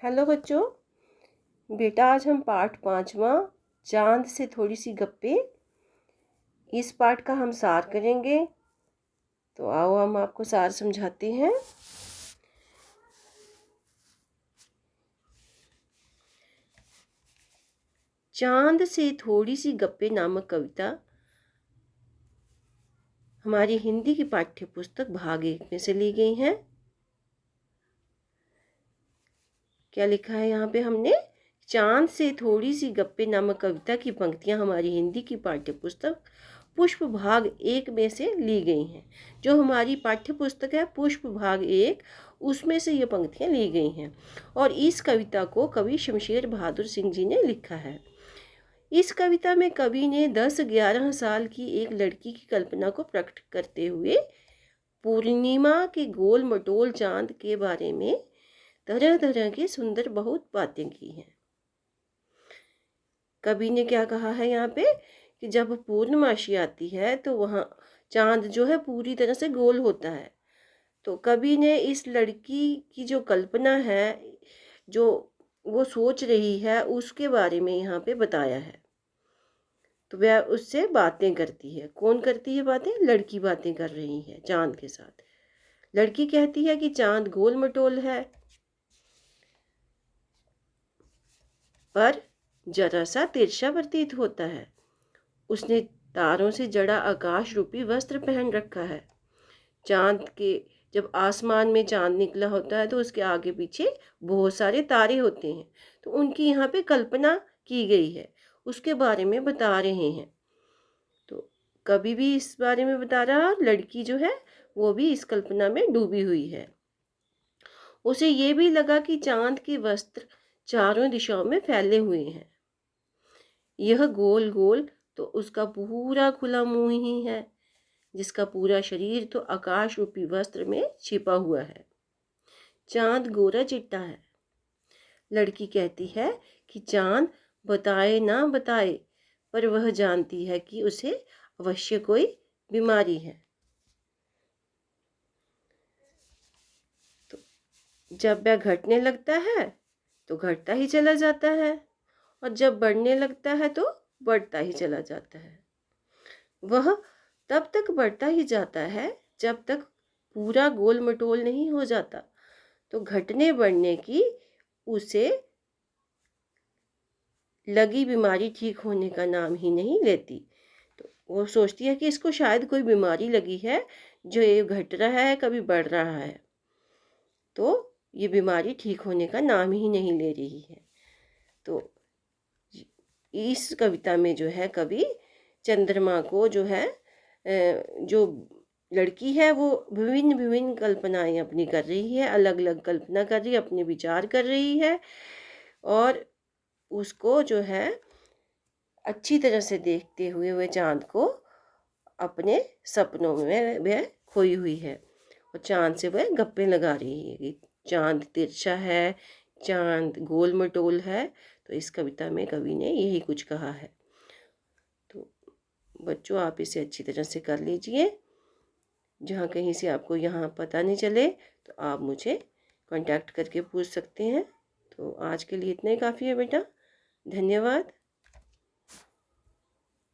Hello बच्चों। बेटा आज हम पाठ 5वां चांद से थोड़ी सी गप्पे इस पाठ का हम सार करेंगे। तो आओ हम आपको सार समझाते हैं। चांद से थोड़ी सी गप्पे नामक कविता हमारी हिंदी की पाठ्य पुस्तक भाग 1 में से ली गई है। क्या लिखा है यहाँ पे हमने? चांद से थोड़ी सी गप्पे नामक कविता की पंक्तियाँ हमारी हिंदी की पाठ्य पुस्तक पुष्प भाग 1 में से ली गई हैं। जो हमारी पाठ्य पुस्तक है पुष्प भाग 1, उसमें से ये पंक्तियाँ ली गई हैं और इस कविता को कवि शमशेर बहादुर सिंह जी ने लिखा है। इस कविता में कवि ने 10-11 साल की एक लड़की की कल्पना को प्रकट करते हुए पूर्णिमा के गोल मटोल चांद के बारे में तरह तरह की सुंदर बहुत बातें की हैं। कवि ने क्या कहा है यहाँ पे कि जब पूर्णमासी आती है तो वहाँ चांद जो है पूरी तरह से गोल होता है। तो कवि ने इस लड़की की जो कल्पना है, जो वो सोच रही है, उसके बारे में यहाँ पे बताया है। तो वह उससे बातें करती है। कौन करती है बातें? लड़की बातें कर रही है चांद के साथ। लड़की कहती है कि चांद गोल मटोल है पर जरा सा तिरछा प्रतीत होता है। उसने तारों से जड़ा आकाश रूपी वस्त्र पहन रखा है। चांद के जब आसमान में चांद निकला होता है तो उसके आगे पीछे बहुत सारे तारे होते हैं। तो उनकी यहाँ पे कल्पना की गई है, उसके बारे में बता रहे हैं। तो कभी भी इस बारे में बता रहा, लड़की जो है वो भी इस कल्पना में डूबी हुई है। उसे ये भी लगा कि चांद के वस्त्र चारों दिशाओं में फैले हुए हैं। यह गोल गोल तो उसका पूरा खुला मुंह ही है, जिसका पूरा शरीर तो आकाश रूपी वस्त्र में छिपा हुआ है। चांद गोरा चिट्टा है। लड़की कहती है कि चांद बताए ना बताए, पर वह जानती है कि उसे अवश्य कोई बीमारी है। तो जब वह घटने लगता है तो घटता ही चला जाता है, और जब बढ़ने लगता है तो बढ़ता ही चला जाता है। वह तब तक बढ़ता ही जाता है जब तक पूरा गोल मटोल नहीं हो जाता। तो घटने बढ़ने की उसे लगी बीमारी ठीक होने का नाम ही नहीं लेती। तो वो सोचती है कि इसको शायद कोई बीमारी लगी है, जो ये घट रहा है कभी बढ़ रहा है, तो ये बीमारी ठीक होने का नाम ही नहीं ले रही है। तो इस कविता में जो है कवि चंद्रमा को जो है जो लड़की है वो विभिन्न विभिन्न कल्पनाएं अपनी कर रही है, अलग अलग कल्पना कर रही है, अपने विचार कर रही है, और उसको जो है अच्छी तरह से देखते हुए वह चांद को अपने सपनों में वह खोई हुई है और चांद से वह गप्पे लगा रही है कि चांद तिरछा है, चांद गोल मटोल है। तो इस कविता में कवि ने यही कुछ कहा है। तो बच्चों आप इसे अच्छी तरह से कर लीजिए। जहाँ कहीं से आपको यहाँ पता नहीं चले तो आप मुझे कांटेक्ट करके पूछ सकते हैं। तो आज के लिए इतना ही काफ़ी है बेटा। धन्यवाद।